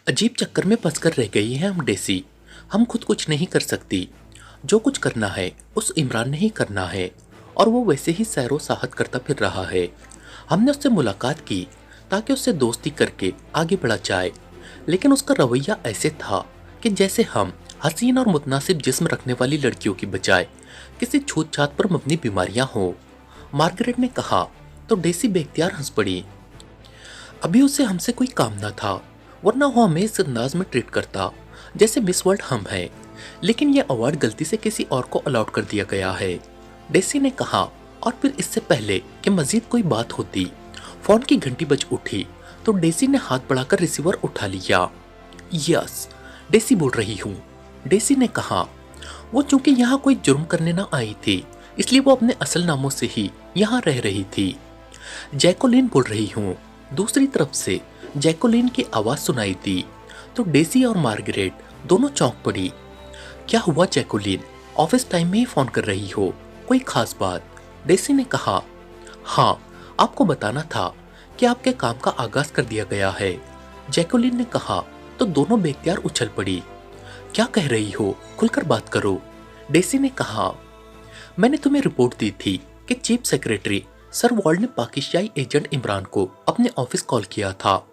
अजीब चक्कर में फंसकर रह गई हैं हम डेसी। हम खुद कुछ नहीं कर सकती। जो कुछ करना है उस इमरान ने ही करना है और वो वैसे ही सैरो साहत करता फिर रहा है। हमने उससे मुलाकात की ताकि उससे दोस्ती करके आगे बढ़ा जाए, लेकिन उसका रवैया ऐसे था कि जैसे हम हसीन और मुतनासिब जिस्म रखने वाली लड़कियों की बजाय किसी छूत छात पर मबनी बीमारियां हो। मार्गरेट ने कहा तो डेसी बेख्तियार हंस पड़ी। अभी उसे हमसे कोई काम न था, वरना वो हमें इस अंदाज में ट्रीट करता जैसे मिस वर्ल्ड हम हैं, लेकिन यह अवार्ड गलती से किसी और को अलॉट कर दिया गया है। डेसी ने कहा और फिर इससे पहले कि मजीद कोई बात होती, फोन की घंटी बज उठी तो डेसी ने हाथ बढ़ाकर रिसीवर उठा लिया। यस, डेसी बोल रही हूँ, डेसी ने कहा। वो चूंकि यहाँ कोई जुर्म करने ना आई थी, इसलिए वो अपने असल नामों से ही यहाँ रह रही थी। जैकोलिन बोल रही हूँ। दूसरी तरफ से जैकोलिन की आवाज सुनाई दी तो डेसी और मार्गरेट दोनों चौंक पड़ी। क्या हुआ जैकोलिन, ऑफिस टाइम में ही फोन कर रही हो, कोई खास बात? डेसी ने कहा। हाँ, आपको बताना था कि आपके काम का आगाज कर दिया गया है, जैकोलिन ने कहा तो दोनों बेख्तियार उछल पड़ी। क्या कह रही हो, खुलकर बात करो, डेसी ने कहा। मैंने तुम्हें रिपोर्ट दी थी कि चीफ सेक्रेटरी सर वॉल्ड ने पाकिस्तानी एजेंट इमरान को अपने ऑफिस कॉल किया था,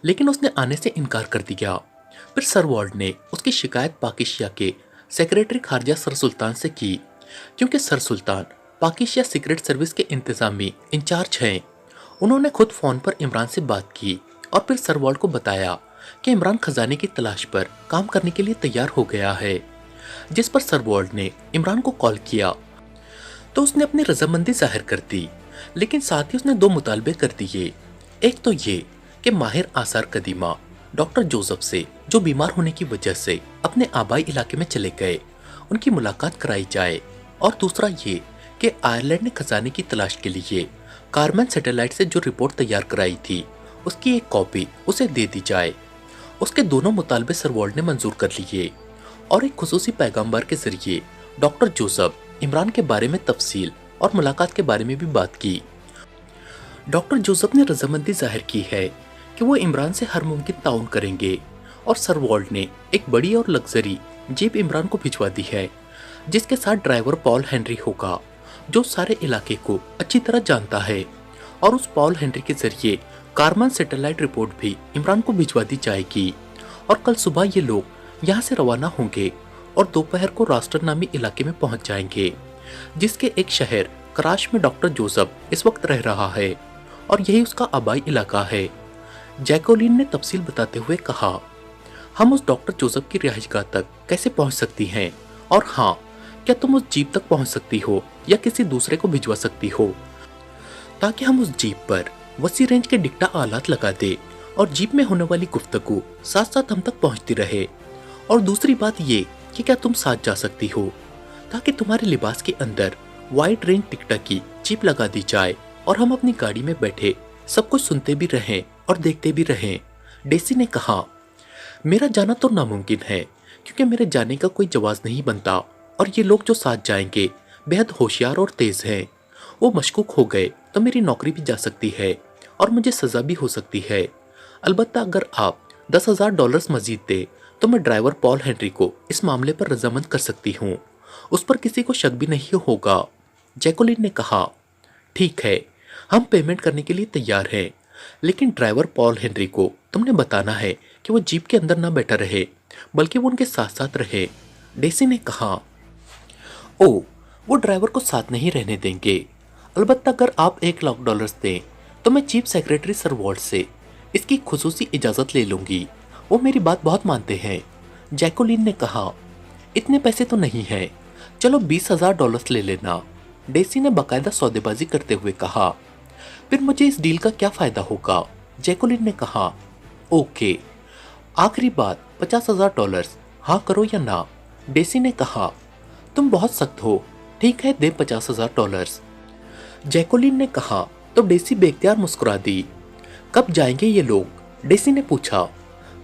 लेकिन उसने आने से इनकार कर दिया। फिर सर वॉल्ड ने उसकी शिकायत पाकिस्तान के सेक्रेटरी खारजा सर सुल्तान से की, क्योंकि सर सुल्तान पाकिस्तान सीक्रेट सर्विस के इंतजामी इंचार्ज हैं। उन्होंने खुद फोन पर इमरान से बात की और फिर सर वॉल्ड को बताया कि इमरान खजाने की तलाश पर काम करने के लिए तैयार हो गया है। जिस पर सर वॉल्ड ने इमरान को कॉल किया तो उसने अपनी रजामंदी जाहिर कर दी, लेकिन साथ ही उसने दो मुतालबे कर दिए। एक तो ये कि माहिर आसार कदीमा डॉक्टर जोसेफ से, जो बीमार होने की वजह से अपने आबाई इलाके में चले गए, उनकी मुलाकात कराई जाए, और दूसरा ये कि आयरलैंड ने खजाने की तलाश के लिए कारमन सैटेलाइट से जो रिपोर्ट तैयार कराई थी उसकी एक कॉपी उसे दे दी जाए। उसके दोनों मुतालबे सर वॉल्ड ने मंजूर कर लिए और एक खुसूसी पैगाम्बर के जरिए डॉक्टर जोसेफ इमरान के बारे में तफसील और मुलाकात के बारे में भी बात की। डॉक्टर जोसेफ ने रजामंदी जाहिर की है कि वो इमरान से हर मुमकिन ताउन करेंगे, और सर वॉल्ड ने एक बड़ी और लग्जरी जीप इमरान को भिजवा दी है, जिसके साथ ड्राइवर पॉल हेनरी होगा, जो सारे इलाके को अच्छी तरह जानता है, और उस पॉल हेनरी के जरिए कारमन सैटेलाइट रिपोर्ट भी इमरान को भिजवा दी जाएगी। और कल सुबह ये लोग यहाँ से रवाना होंगे और दोपहर को रास्टर नामी इलाके में पहुंच जाएंगे, जिसके एक शहर कराश में डॉक्टर जोसेफ इस वक्त रह रहा है, और यही उसका आबाई इलाका है। जैकोलिन ने तफसील बताते हुए कहा। हम उस डॉक्टर जोसेफ की रिहाइशगाह तक कैसे पहुंच सकती हैं, और हाँ, क्या तुम उस जीप तक पहुंच सकती हो या किसी दूसरे को भिजवा सकती हो, ताकि हम उस जीप पर वसी रेंज के डिक्टा आलात लगा दे और जीप में होने वाली गुफ्तगू साथ साथ हम तक पहुंचती रहे। और दूसरी बात ये कि क्या तुम साथ जा सकती हो, ताकि तुम्हारे लिबास के अंदर वाइड रेंज टिकटा की चिप लगा दी जाए और हम अपनी गाड़ी में बैठे सब कुछ सुनते भी रहें और देखते भी रहें, डेसी ने कहा। मेरा जाना तो नामुमकिन है, क्योंकि मेरे जाने का कोई जवाब नहीं बनता, और ये लोग जो साथ जाएंगे बेहद होशियार और तेज हैं। वो मशकूक हो गए तो मेरी नौकरी भी जा सकती है और मुझे सजा भी हो सकती है। अलबत्ता अगर आप $10,000 मजीद दे तो मैं ड्राइवर पॉल हेनरी को इस मामले पर रजामंद कर सकती हूँ, उस पर किसी को शक भी नहीं होगा, जैकोलिन ने कहा। ठीक है, हम पेमेंट करने के लिए तैयार हैं, लेकिन ड्राइवर पॉल हेनरी को तुमने बताना है कि वो जीप के अंदर ना बैठा रहे, बल्कि वो उनके साथ साथ रहे, डेसी ने कहा। ओ, वो ड्राइवर को साथ नहीं रहने देंगे। अलबत्ता अगर आप $1 लाख दें तो मैं चीफ सेक्रेटरी सर वॉल्ड से इसकी खुसूसी इजाज़त ले लूँगी, वो मेरी बात बहुत मानते हैं, जैकोलिन ने कहा। इतने पैसे तो नहीं हैं, चलो $20,000 ले लेना, डेसी ने बाकायदा सौदेबाजी करते हुए कहा। फिर मुझे इस डील का क्या फ़ायदा होगा, जैकोलिन ने कहा। ओके, आखिरी बात $50,000, हाँ करो या ना, डेसी ने कहा। तुम बहुत सख्त हो, ठीक है, दे $50,000, जैकोलिन ने कहा तो डेसी बेख्तियार मुस्कुरा दी। कब जाएंगे ये लोग, डेसी ने पूछा।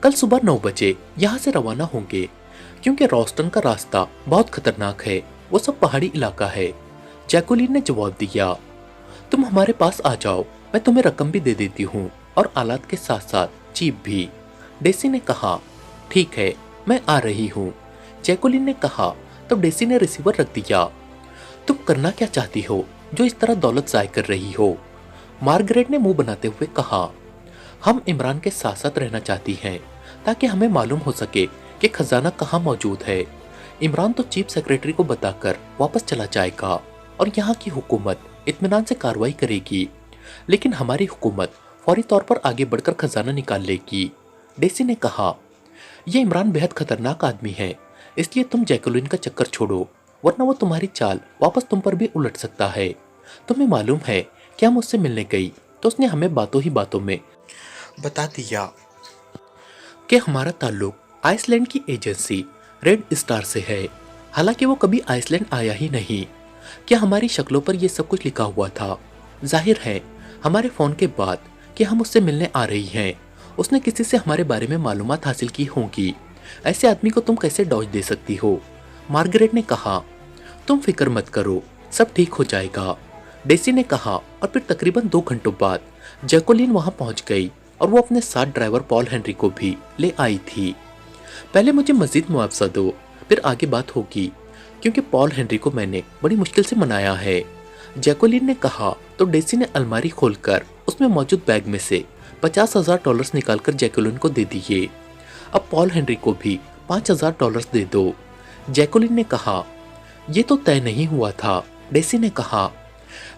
कल सुबह 9 बजे यहाँ से रवाना होंगे, क्योंकि रोस्टन का रास्ता बहुत खतरनाक है, वो सब पहाड़ी इलाका है, जैकोलिन ने जवाब दिया। तुम हमारे पास आ जाओ, मैं तुम्हें रकम भी दे देती हूँ और आलात के साथ साथ जीप भी, डेसी ने कहा, ठीक है, मैं आ रही हूँ। जैकुलिन ने कहा। तब डेसी ने रिसीवर रख दिया। तुम करना क्या चाहती हो जो इस तरह दौलत ज़ाय कर रही हो? मार्गरेट ने मुंह बनाते हुए कहा। हम इमरान के साथ साथ रहना चाहती हैं ताकि हमें मालूम हो सके कि खजाना कहाँ मौजूद है। इमरान तो चीफ सेक्रेटरी को बताकर वापस चला जाएगा और यहाँ की हुकूमत इत्मीनान से कार्रवाई करेगी, लेकिन हमारी हुकूमत फौरी तौर पर आगे बढ़कर खजाना निकाल लेगी। डेसी ने कहा, यह इमरान बेहद खतरनाक आदमी है, इसलिए तुम जैकुलिन का चक्कर छोड़ो, वरना वो तुम्हारी चाल वापस तुम पर भी उलट सकता है। तुम्हें मालूम है कि हम उससे मिलने गई तो उसने हमें बातों ही बातों में बता दिया कि हमारा ताल्लुक आइसलैंड की एजेंसी रेड स्टार से है, हालांकि वो कभी आइसलैंड आया ही नहीं। क्या हमारी शक्लों पर यह सब कुछ लिखा हुआ था? जाहिर है हमारे फ़ोन के बाद कि हम उससे मिलने आ रही हैं, उसने किसी से हमारे बारे में मालूमात हासिल की होंगी। ऐसे आदमी को तुम कैसे डॉज दे सकती हो? मार्गरेट ने कहा। तुम फिक्र मत करो, सब ठीक हो जाएगा, डेसी ने कहा। और फिर तकरीबन 2 घंटों बाद जैकुलिन वहां पहुंच गई और वो अपने साथ ड्राइवर पॉल हेनरी को भी ले आई थी। पहले मुझे मजीद मुआवजा दो, फिर आगे बात होगी, क्योंकि पॉल हेनरी को मैंने बड़ी मुश्किल से मनाया है, जैकुलिन ने कहा। तो डेसी ने अलमारी खोलकर उसमें मौजूद बैग में से $50,000 निकालकर जैकुलिन को दे दिए। अब पॉल हेनरी को भी $5,000 दे दो, जैकुलिन ने कहा। यह तो तय नहीं हुआ था, डेसी ने कहा,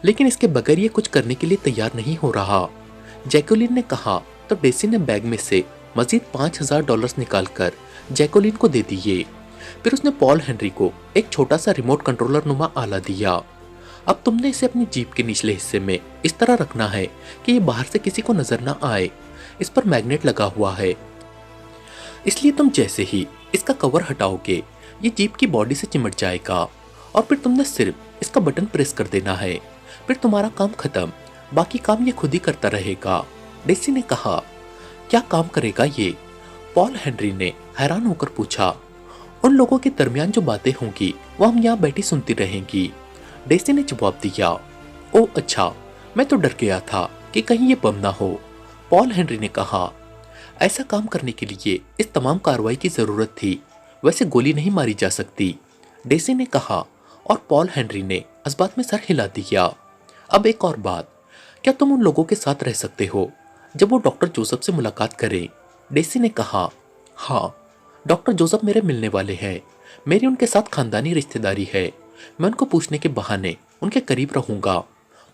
लेकिन इसके बगैर ये कुछ करने के लिए तैयार नहीं हो रहा, जैकुलिन ने कहा। तो डेसी ने बैग में से मजीद $5,000 निकालकर जैकुलिन को दे दिए। फिर उसने पॉल हेनरी को एक छोटा सा रिमोट कंट्रोलर नुमा आला दिया। अब तुमने इसे अपनी जीप के निचले हिस्से में इस तरह रखना है कि ये बाहर से किसी को नजर ना आए। इस पर मैग्नेट लगा हुआ है, इसलिए तुम जैसे ही इसका कवर हटाओगे ये जीप की बॉडी से चिमट जाएगा और फिर तुमने सिर्फ इसका बटन प्रेस कर देना है, फिर तुम्हारा काम खत्म, बाकी काम ये खुद ही करता रहेगा, डेसी ने कहा। क्या काम करेगा ये? पॉल हेनरी ने हैरान होकर पूछा। उन लोगों के दरमियान जो बातें होंगी वो हम यहाँ बैठी सुनती रहेंगी, डेसी ने जवाब दिया। ओ अच्छा, मैं तो डर गया था कि कहीं ये बम ना हो, पॉल हेनरी ने कहा। ऐसा काम करने के लिए इस तमाम कार्रवाई की जरूरत थी, वैसे गोली नहीं मारी जा सकती, डेसी ने कहा। और पॉल हेनरी ने इस बात में सर हिला दिया। अब एक और बात, क्या तुम उन लोगों के साथ रह सकते हो जब वो डॉक्टर जोसेफ से मुलाकात करें? डेसी ने कहा। हाँ, डॉक्टर जोसेफ मेरे मिलने वाले हैं, मेरी उनके साथ खानदानी रिश्तेदारी है, मैं उनको पूछने के बहाने उनके करीब रहूंगा,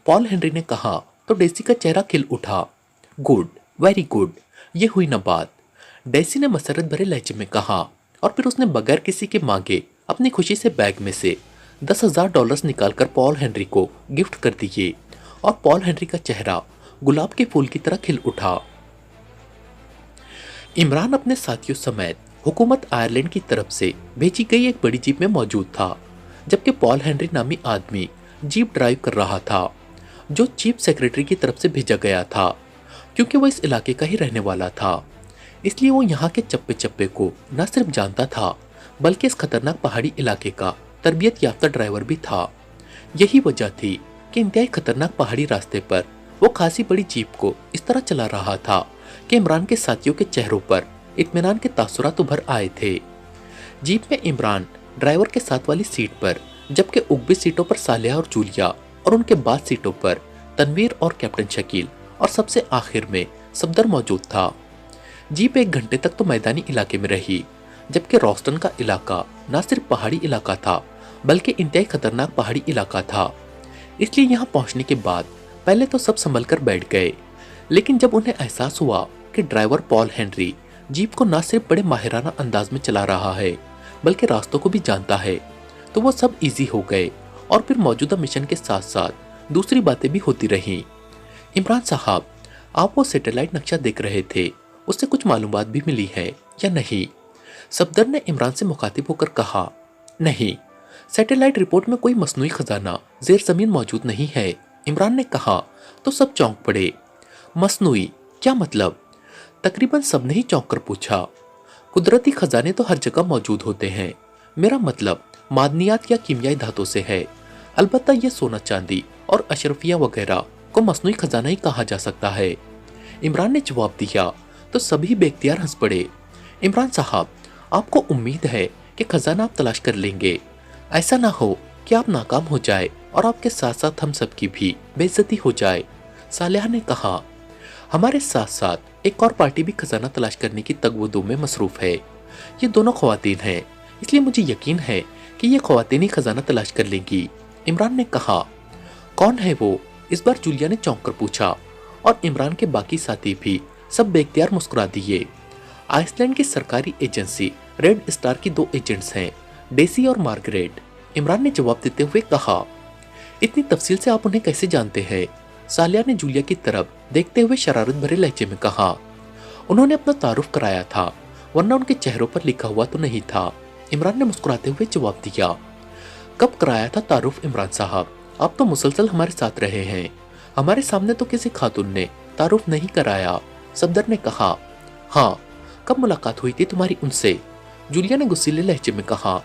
पॉल हेनरी ने कहा। तो डेसी का चेहरा खिल उठा। गुड, वेरी गुड, ये हुई ना बात, डेसी ने मसरत भरे लहजे में कहा। और फिर उसने बगैर किसी के मांगे अपनी खुशी से बैग में से $10,000 निकालकर पॉल हेनरी को गिफ्ट कर दिए और पॉल हेनरी का चेहरा गुलाब के फूल की तरह खिल उठा। इमरान अपने साथियों समेत हुकूमत आयरलैंड की तरफ से भेजी गई एक बड़ी जीप में मौजूद था, जबकि पॉल हेनरी नामी आदमी जीप ड्राइव कर रहा था, जो चीफ सेक्रेटरी की तरफ से भेजा गया था। क्योंकि वो इस इलाके का ही रहने वाला था, इसलिए वो यहाँ के चप्पे चप्पे को न सिर्फ जानता था बल्कि इस खतरनाक पहाड़ी इलाके का तरबियत याफ्ता ड्राइवर भी था। यही वजह थी कि इंतहाई खतरनाक पहाड़ी रास्ते पर वो खासी बड़ी जीप को इस तरह चला रहा था कि इमरान के साथियों के चेहरों पर इत्मीनान के तासुरात उभर आए थे। जीप में इमरान ड्राइवर के साथ वाली सीट पर, जबकि उगबी सीटों पर सालिया और जूलिया, और उनके बाद सीटों पर तनवीर और कैप्टन शकील, और सबसे आखिर में सफदर मौजूद था। जीप 1 घंटे तक तो मैदानी इलाके में रही, जबकि रोस्टन का इलाका न सिर्फ पहाड़ी इलाका था बल्कि इंतहाई खतरनाक पहाड़ी इलाका था। इसलिए यहाँ पहुँचने के बाद पहले तो सब संभल कर बैठ गए, लेकिन जब उन्हें एहसास हुआ कि ड्राइवर पॉल हेनरी जीप को न सिर्फ बड़े माहिराना अंदाज में चला रहा है बल्कि रास्तों को भी जानता है, तो वो सब इजी हो गए। और फिर मौजूदा मिशन के साथ साथ दूसरी बातें भी होती रहीं। इमरान साहब, आप वो सैटेलाइट नक्शा देख रहे थे, उससे कुछ मालूमात भी मिली है या नहीं? सफदर ने इमरान से मुखातिब होकर कहा। नहीं, सैटेलाइट रिपोर्ट में कोई मसनूई खजाना जेर जमीन मौजूद नहीं है, इमरान ने कहा। तो सब चौंक पड़े। मसनूई क्या मतलब? तकरीबन सबने ही चौंक कर पूछा। कुदरती खजाने तो हर जगह मौजूद होते हैं, मेरा मतलब मादनियात या कीमियाई धातु से है। अलबत्ता ये सोना चांदी और अशरफिया वगैरह को मसनूई खजाना ही कहा जा सकता है, इमरान ने जवाब दिया। तो सभी बेख्तियार हंस पड़े। इमरान साहब, आपको उम्मीद है कि खजाना आप तलाश कर लेंगे। ऐसा ना हो कि आप नाकाम हो जाए और आपके साथ साथ हम सबकी भी बेइज्जती हो जाए। सालेहा ने कहा, हमारे साथ साथ एक और पार्टी भी खजाना तलाश करने की तगवुदू में मसरूफ है। ये दोनों ख्वातीन हैं, इसलिए मुझे यकीन है कि ये ख्वातीन ही खजाना तलाश कर लेंगी। इमरान ने कहा, कौन है वो? इस बार जूलिया ने चौंक कर पूछा और इमरान के बाकी साथी भी सब बेख्तियार मुस्कुरा दिए। आइसलैंड की सरकारी एजेंसी रेड स्टार की 2 एजेंट्स हैं, डेसी और मार्गरेट। इमरान ने जवाब देते हुए कहा, इतनी तफसील से आप उन्हें कैसे जानते हैं? सालिया ने जूलिया की तरफ देखते हुए शरारत भरे लहजे में कहा, उन्होंने अपना तारुफ कराया था, वरना उनके चेहरों पर लिखा हुआ तो नहीं था। इमरान ने मुस्कुराते हुए जवाब दिया, कब कराया था तारुफ इमरान साहब? आप तो मुसलसल हमारे साथ रहे हैं, हमारे सामने तो किसी खातून ने तारुफ नहीं कराया। सफदर ने कहा, हाँ, कब मुलाकात हुई थी तुम्हारी उनसे? जूलिया ने गुस्सीले लहजे में कहा,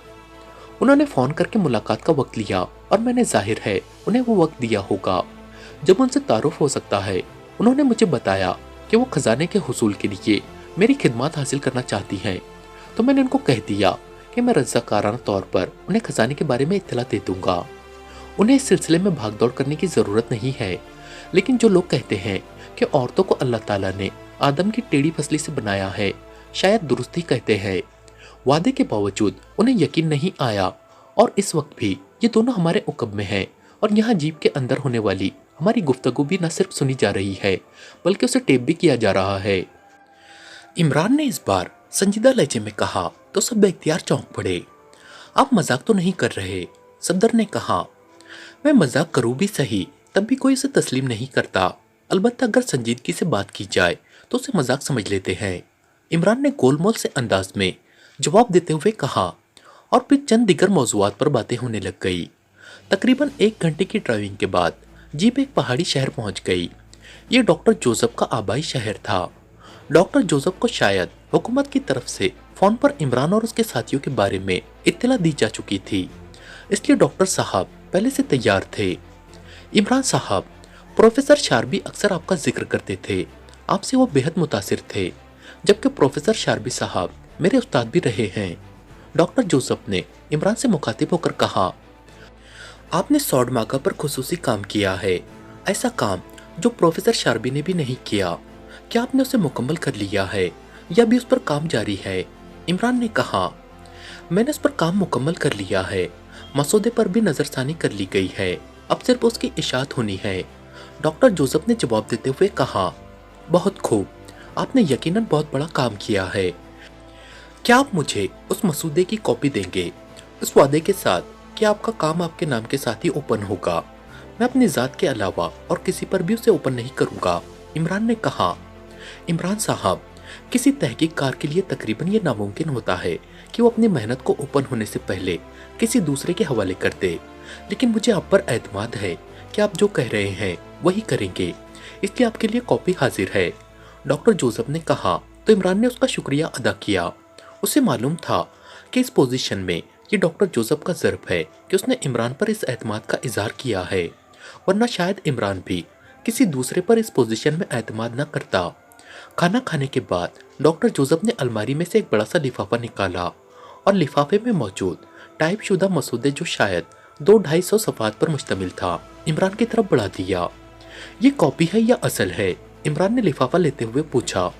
उन्होंने फोन करके मुलाकात का वक्त लिया और मैंने जाहिर है उन्हें वो वक्त दिया होगा जब उनसे तारुफ हो सकता है। उन्होंने मुझे बताया कि वो खजाने के हुसूल के लिए मेरी खिदमत हासिल करना चाहती हैं, तो मैंने उनको कह दिया कि मैं रज़ाकाराना तौर पर उन्हें खजाने के बारे में इत्तला दे दूंगा। उन्हें इस सिलसिले में भागदौड़ करने की ज़रूरत नहीं है, लेकिन जो लोग कहते हैं कि औरतों को अल्लाह ताला ने आदम की टेढ़ी फसली से बनाया है, शायद दुरुस्त ही कहते हैं। वादे के बावजूद उन्हें यकीन नहीं आया और इस वक्त भी ये दोनों हमारे उकब में हैं और यहाँ जीप के अंदर होने वाली हमारी गुफ्तगू भी न सिर्फ सुनी जा रही है बल्कि उसे टेप भी किया जा रहा है। इमरान ने इस बार संजीदा लहजे में कहा तो सब बेख्तियार चौंक पड़े। आप मजाक तो नहीं कर रहे? सफदर ने कहा, मैं मजाक करूँ भी सही तब भी कोई उसे तस्लीम नहीं करता, अलबत्ता अगर संजीदगी से बात की जाए तो उसे मजाक समझ लेते हैं। इमरान ने गोलमोल से अंदाज में जवाब देते हुए कहा और फिर चंद दिगर मौज़ूआत पर बातें होने लग गई। तकरीबन 1 घंटे की ड्राइविंग के बाद जीप एक पहाड़ी शहर पहुंच गई। ये डॉक्टर जोसेफ का आबाई शहर था। डॉक्टर जोसेफ को शायद हुकूमत की तरफ से फोन पर इमरान और उसके साथियों के बारे में इत्तला दी जा चुकी थी, इसलिए डॉक्टर साहब पहले से तैयार थे। इमरान साहब, प्रोफेसर शारबी अक्सर आपका जिक्र करते थे, आपसे वो बेहद मुतासिर थे, जबकि प्रोफेसर शारबी साहब मेरे उस्ताद भी रहे हैं। डॉक्टर जोसेफ ने इमरान से मुखातिब होकर कहा, आपने सौडमागा पर खुसूसी काम किया है, ऐसा काम जो प्रोफेसर शारबी ने भी नहीं किया। क्या आपने उसे मुकम्मल कर लिया है या भी उस पर काम जारी है? इमरान ने कहा, मैंने उस पर काम मुकम्मल कर लिया है, मसौदे पर भी नज़रसानी कर ली गई है, अब सिर्फ उसकी इशाअत होनी है। डॉक्टर जोसेफ ने जवाब देते हुए कहा, बहुत खूब, आपने यकीनन बहुत बड़ा काम किया है। क्या आप मुझे उस मसूदे की कॉपी देंगे, उस वादे के साथ कि आपका काम आपके नाम के साथ ही ओपन होगा? मैं अपनी ज़ात के अलावा और किसी पर भी उसे ओपन नहीं करूँगा। इमरान ने कहा, इमरान साहब, किसी तहकीककार के लिए तकरीबन ये नामुमकिन होता है कि वो अपनी मेहनत को ओपन होने से पहले किसी दूसरे के हवाले कर दे, लेकिन मुझे आप पर एतमाद है कि आप जो कह रहे हैं वही करेंगे, इसलिए आपके लिए कॉपी हाजिर है। डॉक्टर जोसेफ ने कहा तो इमरान ने उसका शुक्रिया अदा किया। उसे मालूम था कि इस पोजीशन में ये डॉक्टर जोसेफ का ज़र्फ है कि उसने इमरान पर इस एतमाद का इजहार किया है, वरना शायद इमरान भी किसी दूसरे पर इस पोजीशन में एतमाद न करता। खाना खाने के बाद डॉक्टर जोसेफ ने अलमारी में से एक बड़ा सा लिफाफा निकाला और लिफाफे में मौजूद टाइप शुदा मसूदे, जो शायद 200-250 सफ़ात पर मुश्तमिल था, इमरान की तरफ बढ़ा दिया। ये कॉपी है या असल है? इमरान ने लिफाफा लेते हुए पूछा।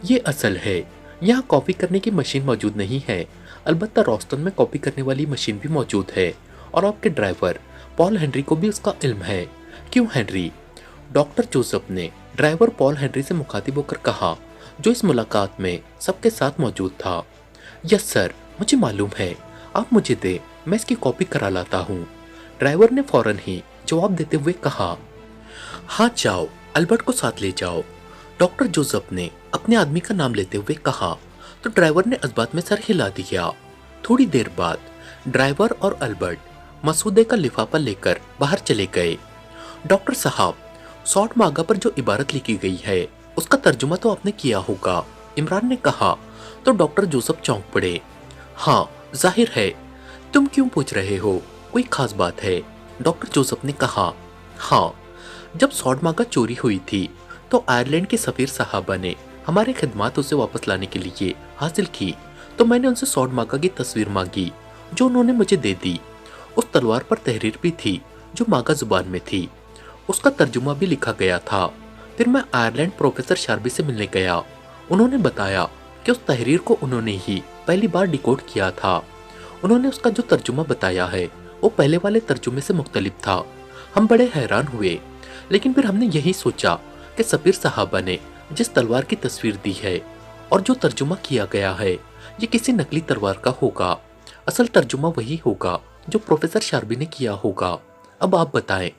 ये असल है, यहाँ कॉपी करने की मशीन मौजूद नहीं है, अलबत्ता रोस्टन में कॉपी करने वाली मशीन भी मौजूद है और आपके ड्राइवर पॉल हेनरी को भी उसका इल्म है। क्यों हेनरी? डॉक्टर जोसेफ ने ड्राइवर पॉल हेनरी से मुखातिब होकर कहा, जो इस मुलाकात में सबके साथ मौजूद था। यस सर, मुझे मालूम है, आप मुझे दे, मैं इसकी कॉपी करा लाता हूँ। ड्राइवर ने फौरन ही जवाब देते हुए कहा, हाँ जाओ, अल्बर्ट को साथ ले जाओ। डॉक्टर जोसेफ ने अपने आदमी का नाम लेते हुए कहा तो ड्राइवर ने इस बात में सर हिला दिया। थोड़ी देर बाद ड्राइवर और अल्बर्ट मसूदे का लिफाफा लेकर बाहर चले गए। डॉक्टर साहब, सौट मागा पर जो इबारत लिखी गई है उसका तर्जुमा तो आपने किया होगा, इमरान ने कहा तो डॉक्टर जोसेफ चौंक पड़े। हाँ, जाहिर है, तुम क्यों पूछ रहे हो, कोई खास बात है? डॉक्टर जोसेफ ने कहा, हाँ, जब सौट मागा चोरी हुई थी तो आयरलैंड के सफीर साहबा ने हमारे खिदमत उसे वापस लाने के लिए हासिल की तो मैंने उनसे स्वॉर्ड मागा की तस्वीर मांगी जो उन्होंने मुझे दे दी। उस तलवार पर तहरीर भी थी जो मागा जुबान में थी। उसका तर्जुमा भी लिखा गया था। फिर मैं आयरलैंड प्रोफेसर शार्बी से मिलने गया। उन्होंने बताया कि उस तहरीर को उन्होंने ही पहली बार डिकोड किया था। उन्होंने उसका जो तर्जुमा बताया है वो पहले वाले तर्जुमे से मुख्तलिफ था। हम बड़े हैरान हुए, लेकिन फिर हमने यही सोचा कि सफीर साहबा ने जिस तलवार की तस्वीर दी है और जो तर्जुमा किया गया है ये किसी नकली तलवार का होगा। असल तर्जुमा वही होगा जो प्रोफेसर शार्बी ने किया होगा। अब आप बताएं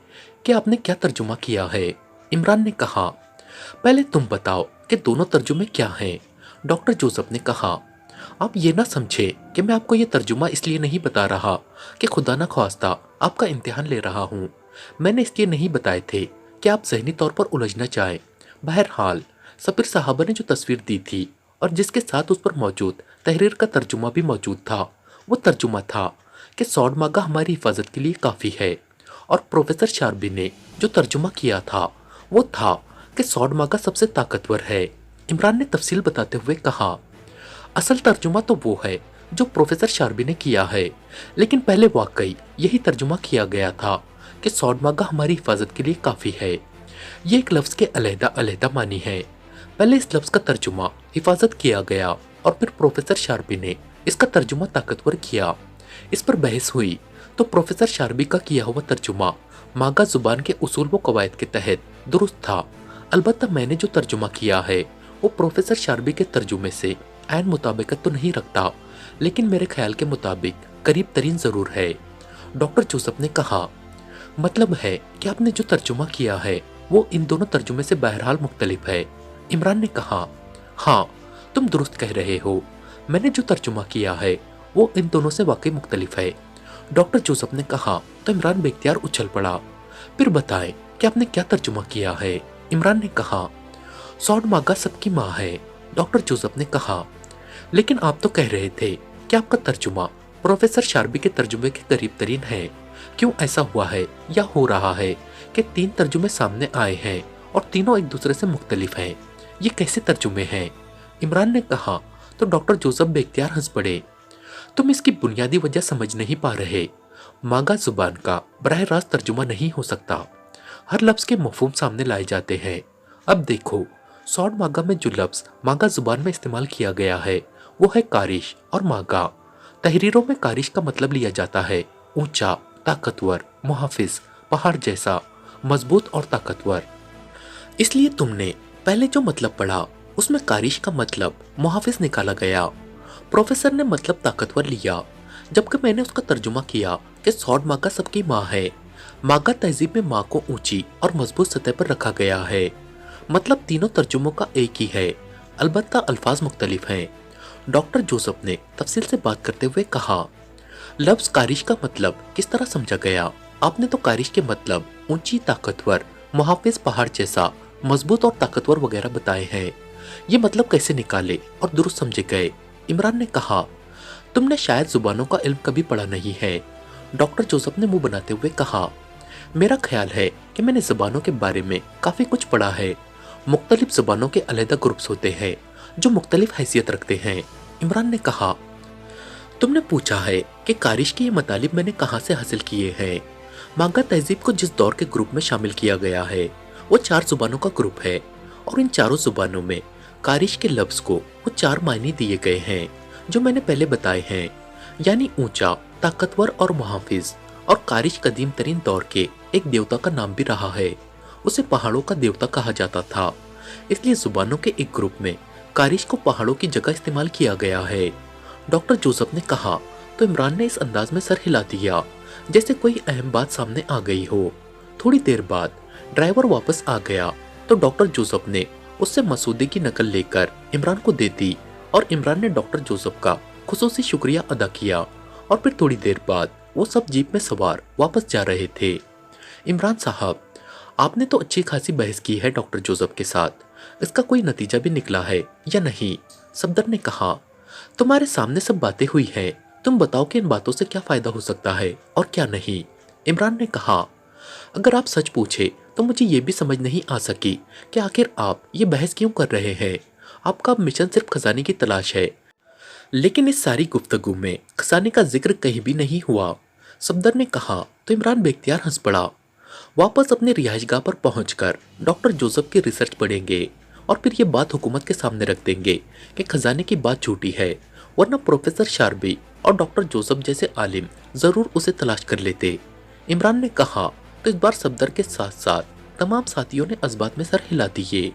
कि आपने क्या तर्जुमा किया है? इमरान ने कहा, पहले तुम बताओ कि दोनों तर्जुमे क्या हैं। डॉक्टर जोसेफ ने कहा, आप ये ना समझे कि मैं आपको ये तर्जुमा इसलिए नहीं बता रहा कि खुदा न ख्वास्ता आपका इम्तिहान ले रहा हूँ। मैंने इसलिए नहीं बताए थे कि आप ज़हनी तौर पर उलझना चाहें। बहरहाल सफीर साहबा ने जो तस्वीर दी थी और जिसके साथ उस पर मौजूद तहरीर का तर्जुमा भी मौजूद था, वो तर्जुमा था कि स्वॉर्ड मागा हमारी हिफाजत के लिए काफ़ी है। और प्रोफेसर शार्बी ने जो तर्जुमा किया था वो था कि स्वॉर्ड मागा सबसे ताकतवर है। इमरान ने तफसील बताते हुए कहा, असल तर्जुमा तो वो है जो प्रोफेसर शार्बी ने किया है, लेकिन पहले वाकई यही तर्जुमा किया गया था कि स्वॉर्ड मागा हमारी हिफाजत के लिए काफ़ी है। ये एक लफ्ज़ के अलहदा अलहदा मानी है। पहले इस लफ्ज़ का तर्जुमा हिफाजत किया गया और फिर प्रोफेसर शार्बी ने इसका तर्जुमा ताकतवर किया। इस पर बहस हुई तो प्रोफेसर शार्बी का किया हुआ तर्जुमा मागा जुबान के उसूल व कवायद के तहत दुरुस्त था। अलबत्ता मैंने जो तर्जुमा किया है वो प्रोफेसर शार्बी के तर्जुमे से ऐन मुताबिकत तो नहीं रखता, लेकिन मेरे ख्याल के मुताबिक करीब तरीन ज़रूर है। डॉक्टर जोसेफ ने कहा, मतलब है कि आपने जो तर्जुमा किया है वो इन दोनों तर्जुमे से बहरहाल मुख्तलिफ है। इमरान ने कहा, हाँ तुम दुरुस्त कह रहे हो, मैंने जो तर्जुमा किया है वो इन दोनों से वाकई मुख्तलिफ है। डॉक्टर जोसेफ ने कहा तो इमरान बेख्तियार उछल पड़ा। फिर बताएं कि आपने क्या तर्जुमा किया है? इमरान ने कहा, स्वॉर्ड मागा सबकी माँ है। डॉक्टर जोसेफ ने कहा, लेकिन आप तो कह रहे थे कि आपका तर्जुमा प्रोफेसर शार्बी के तर्जुमे के करीब तरीन है। क्यों ऐसा हुआ है या हो रहा है कि 3 तर्जुमे सामने आए हैं और तीनों एक दूसरे से मुख्तलिफ हैं? ये कैसे तर्जुमे हैं? इमरान ने कहा तो डॉक्टर जोसेफ बेख्तियार हंस पड़े। तुम इसकी बुनियादी वजह समझ नहीं पा रहे। मागा जुबान का बराह रास्त तर्जुमा नहीं हो सकता। हर लफ्ज़ के मफहूम सामने लाए जाते हैं। अब देखो, स्वॉर्ड मागा में जो लफ्ज़ मागा जुबान में इस्तेमाल किया गया है वो है कारिश और मागा। तहरीरों में कारिश का मतलब लिया जाता है ऊंचा, ताकतवर, मुहाफिज, पहाड़ जैसा, मजबूत और ताकतवर। इसलिए तुमने पहले जो मतलब पढ़ा उसमें कारिश का मतलब मुहाफिज निकाला गया। प्रोफेसर ने मतलब ताकतवर लिया, जबकि मैंने उसका तर्जुमा किया कि स्वॉर्ड मागा सबकी माँ है। मागा तहजीब में माँ को ऊंची और मजबूत सतह पर रखा गया है। मतलब तीनों तर्जुमों का एक ही है, अलबत्ता अल्फाज मुख्तलिफ हैं। डॉक्टर जोसेफ ने तफसील से बात करते हुए कहा, लफ्ज़ कारिश का मतलब किस तरह समझा गया? आपने तो कारिश के मतलब ऊंची, ताकतवर, मुहाफिज, पहाड़ जैसा, मजबूत और ताकतवर वगैरह बताए हैं। ये मतलब कैसे निकाले और दुरुस्त समझे गए? इमरान ने कहा, तुमने शायद जुबानों का इल्म कभी पढ़ा नहीं है। डॉक्टर जोसेफ ने मुंह बनाते हुए कहा, मेरा ख्याल है कि मैंने ज़बानों के बारे में काफ़ी कुछ पढ़ा है। मुख्तलिफ ज़बानों के अलहदा ग्रुप्स होते हैं जो मुख्तलिफ हैसियत रखते हैं। इमरान ने कहा, तुमने पूछा है कि कारिश के ये मतालिब मैंने कहाँ से हासिल किए हैं। मागा तहजीब को जिस दौर के ग्रुप में शामिल किया गया है वो 4 ज़ुबानों का ग्रुप है और इन चारों ज़ुबानों में कारिश के लफ्ज़ को वो 4 मायने दिए गए हैं जो मैंने पहले बताए हैं, यानी ऊंचा, ताकतवर और मुहाफिज। और कारिश कदीम तरीन दौर के एक देवता का नाम भी रहा है। उसे पहाड़ों का देवता कहा जाता था, इसलिए ज़ुबानों के एक ग्रुप में कारिश को पहाड़ों की जगह इस्तेमाल किया गया है। डॉक्टर जोसेफ ने कहा तो इमरान ने इस अंदाज में सर हिला दिया जैसे कोई अहम बात सामने आ गई हो। थोड़ी देर बाद ड्राइवर वापस आ गया तो डॉक्टर जोसेफ ने उससे मसूदे की नकल लेकर इमरान को दे दी और इमरान ने डॉक्टर जोसेफ का खुसूसी शुक्रिया अदा किया और फिर थोड़ी देर बाद वो सब जीप में सवार वापस जा रहे थे। इमरान साहब, आपने तो अच्छी खासी बहस की है डॉक्टर जोसेफ के साथ, इसका कोई नतीजा भी निकला है या नहीं? सफदर ने कहा, तुम्हारे सामने सब बातें हुई हैं, तुम बताओ कि इन बातों से क्या फ़ायदा हो सकता है और क्या नहीं। इमरान ने कहा, अगर आप सच पूछे तो मुझे ये भी समझ नहीं आ सकी कि आखिर आप ये बहस क्यों कर रहे हैं। آپ کا मिशन सिर्फ खजाने की तलाश है। लेकिन इस सारी गुफ्तगू में खजाने का जिक्र कहीं भी नहीं हुआ। सफदर ने कहा तो इमरान बेख्तियार हंस पड़ा। वापस अपने रिहाइशगाह पर पहुंचकर डॉक्टर जोसेफ की रिसर्च पढ़ेंगे और फिर ये बात हुकूमत के सामने रख देंगे कि खजाने की बात झूठी है, वरना प्रोफेसर शार्बी और डॉक्टर जोसेफ जैसे आलिम ज़रूर उसे तलाश कर लेते। इमरान ने कहा तो इस बार सफदर के साथ साथ तमाम साथियों ने इस बात में सर हिला दिए।